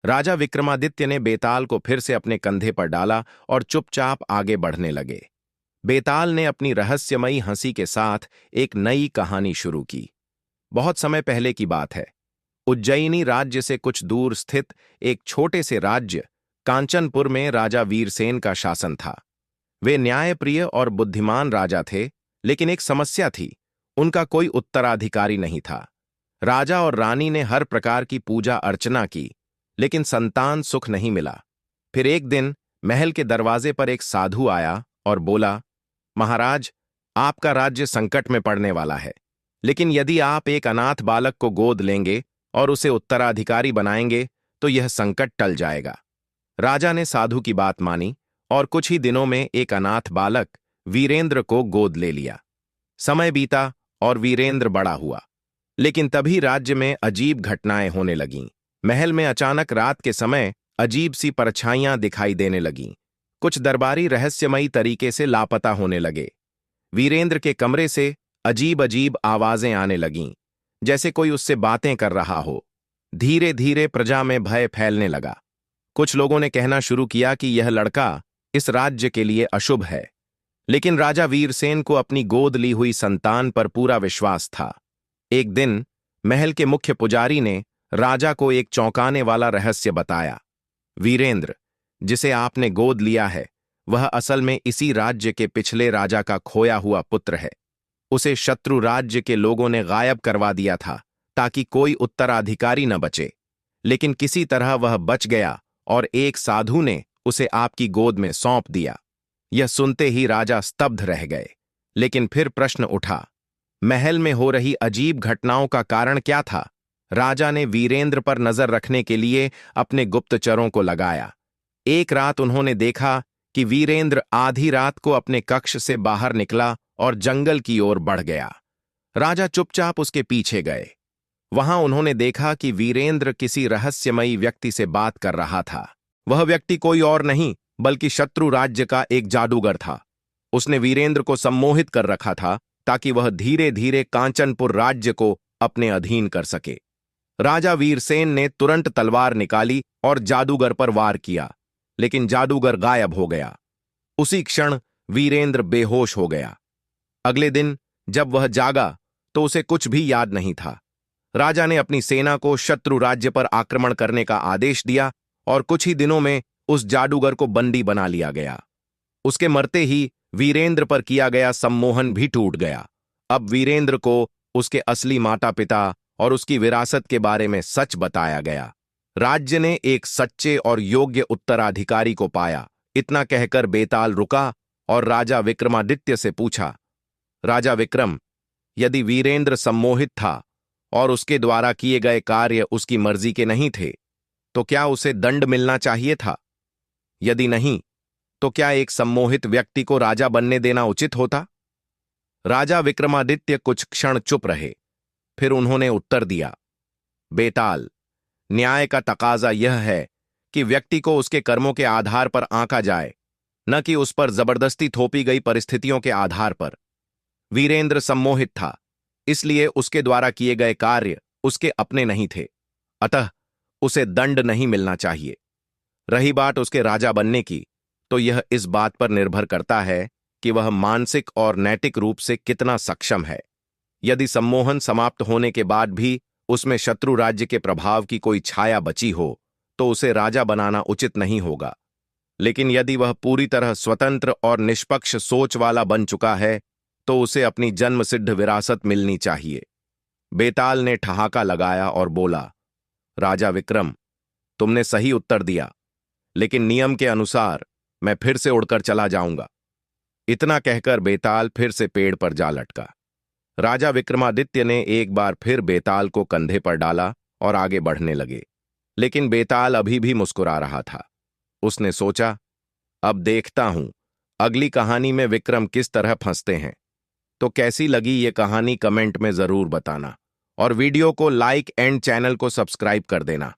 राजा विक्रमादित्य ने बेताल को फिर से अपने कंधे पर डाला और चुपचाप आगे बढ़ने लगे। बेताल ने अपनी रहस्यमयी हंसी के साथ एक नई कहानी शुरू की। बहुत समय पहले की बात है। उज्जैनी राज्य से कुछ दूर स्थित एक छोटे से राज्य कांचनपुर में राजा वीरसेन का शासन था। वे न्यायप्रिय और बुद्धिमान राजा थे, लेकिन एक समस्या थी, उनका कोई उत्तराधिकारी नहीं था। राजा और रानी ने हर प्रकार की पूजा अर्चना की, लेकिन संतान सुख नहीं मिला। फिर एक दिन महल के दरवाजे पर एक साधु आया और बोला, महाराज, आपका राज्य संकट में पड़ने वाला है, लेकिन यदि आप एक अनाथ बालक को गोद लेंगे और उसे उत्तराधिकारी बनाएंगे तो यह संकट टल जाएगा। राजा ने साधु की बात मानी और कुछ ही दिनों में एक अनाथ बालक वीरेंद्र को गोद ले लिया। समय बीता और वीरेंद्र बड़ा हुआ, लेकिन तभी राज्य में अजीब घटनाएं होने लगीं। महल में अचानक रात के समय अजीब सी परछाइयां दिखाई देने लगीं। कुछ दरबारी रहस्यमयी तरीके से लापता होने लगे। वीरेंद्र के कमरे से अजीब अजीब आवाजें आने लगीं, जैसे कोई उससे बातें कर रहा हो। धीरे धीरे प्रजा में भय फैलने लगा। कुछ लोगों ने कहना शुरू किया कि यह लड़का इस राज्य के लिए अशुभ है, लेकिन राजा वीरसेन को अपनी गोद ली हुई संतान पर पूरा विश्वास था। एक दिन महल के मुख्य पुजारी ने राजा को एक चौंकाने वाला रहस्य बताया। वीरेंद्र, जिसे आपने गोद लिया है, वह असल में इसी राज्य के पिछले राजा का खोया हुआ पुत्र है। उसे शत्रु राज्य के लोगों ने गायब करवा दिया था ताकि कोई उत्तराधिकारी न बचे, लेकिन किसी तरह वह बच गया और एक साधु ने उसे आपकी गोद में सौंप दिया। यह सुनते ही राजा स्तब्ध रह गए, लेकिन फिर प्रश्न उठा, महल में हो रही अजीब घटनाओं का कारण क्या था? राजा ने वीरेंद्र पर नजर रखने के लिए अपने गुप्तचरों को लगाया। एक रात उन्होंने देखा कि वीरेंद्र आधी रात को अपने कक्ष से बाहर निकला और जंगल की ओर बढ़ गया। राजा चुपचाप उसके पीछे गए। वहां उन्होंने देखा कि वीरेंद्र किसी रहस्यमयी व्यक्ति से बात कर रहा था। वह व्यक्ति कोई और नहीं बल्कि शत्रु राज्य का एक जादूगर था। उसने वीरेंद्र को सम्मोहित कर रखा था ताकि वह धीरे धीरे कांचनपुर राज्य को अपने अधीन कर सके। राजा वीरसेन ने तुरंत तलवार निकाली और जादूगर पर वार किया, लेकिन जादूगर गायब हो गया। उसी क्षण वीरेंद्र बेहोश हो गया। अगले दिन जब वह जागा तो उसे कुछ भी याद नहीं था। राजा ने अपनी सेना को शत्रु राज्य पर आक्रमण करने का आदेश दिया और कुछ ही दिनों में उस जादूगर को बंदी बना लिया गया। उसके मरते ही वीरेंद्र पर किया गया सम्मोहन भी टूट गया। अब वीरेंद्र को उसके असली माता पिता और उसकी विरासत के बारे में सच बताया गया। राज्य ने एक सच्चे और योग्य उत्तराधिकारी को पाया। इतना कहकर बेताल रुका और राजा विक्रमादित्य से पूछा, राजा विक्रम, यदि वीरेंद्र सम्मोहित था और उसके द्वारा किए गए कार्य उसकी मर्जी के नहीं थे, तो क्या उसे दंड मिलना चाहिए था? यदि नहीं, तो क्या एक सम्मोहित व्यक्ति को राजा बनने देना उचित होता? राजा विक्रमादित्य कुछ क्षण चुप रहे, फिर उन्होंने उत्तर दिया, बेताल, न्याय का तकाजा यह है कि व्यक्ति को उसके कर्मों के आधार पर आंका जाए, न कि उस पर जबरदस्ती थोपी गई परिस्थितियों के आधार पर। वीरेंद्र सम्मोहित था, इसलिए उसके द्वारा किए गए कार्य उसके अपने नहीं थे, अतः उसे दंड नहीं मिलना चाहिए। रही बात उसके राजा बनने की, तो यह इस बात पर निर्भर करता है कि वह मानसिक और नैतिक रूप से कितना सक्षम है। यदि सम्मोहन समाप्त होने के बाद भी उसमें शत्रु राज्य के प्रभाव की कोई छाया बची हो, तो उसे राजा बनाना उचित नहीं होगा। लेकिन यदि वह पूरी तरह स्वतंत्र और निष्पक्ष सोच वाला बन चुका है, तो उसे अपनी जन्मसिद्ध विरासत मिलनी चाहिए। बेताल ने ठहाका लगाया और बोला, राजा विक्रम, तुमने सही उत्तर दिया, लेकिन नियम के अनुसार मैं फिर से उड़कर चला जाऊंगा। इतना कहकर बेताल फिर से पेड़ पर जा लटका। राजा विक्रमादित्य ने एक बार फिर बेताल को कंधे पर डाला और आगे बढ़ने लगे, लेकिन बेताल अभी भी मुस्कुरा रहा था। उसने सोचा, अब देखता हूं अगली कहानी में विक्रम किस तरह फंसते हैं। तो कैसी लगी ये कहानी कमेंट में जरूर बताना और वीडियो को लाइक एंड चैनल को सब्सक्राइब कर देना।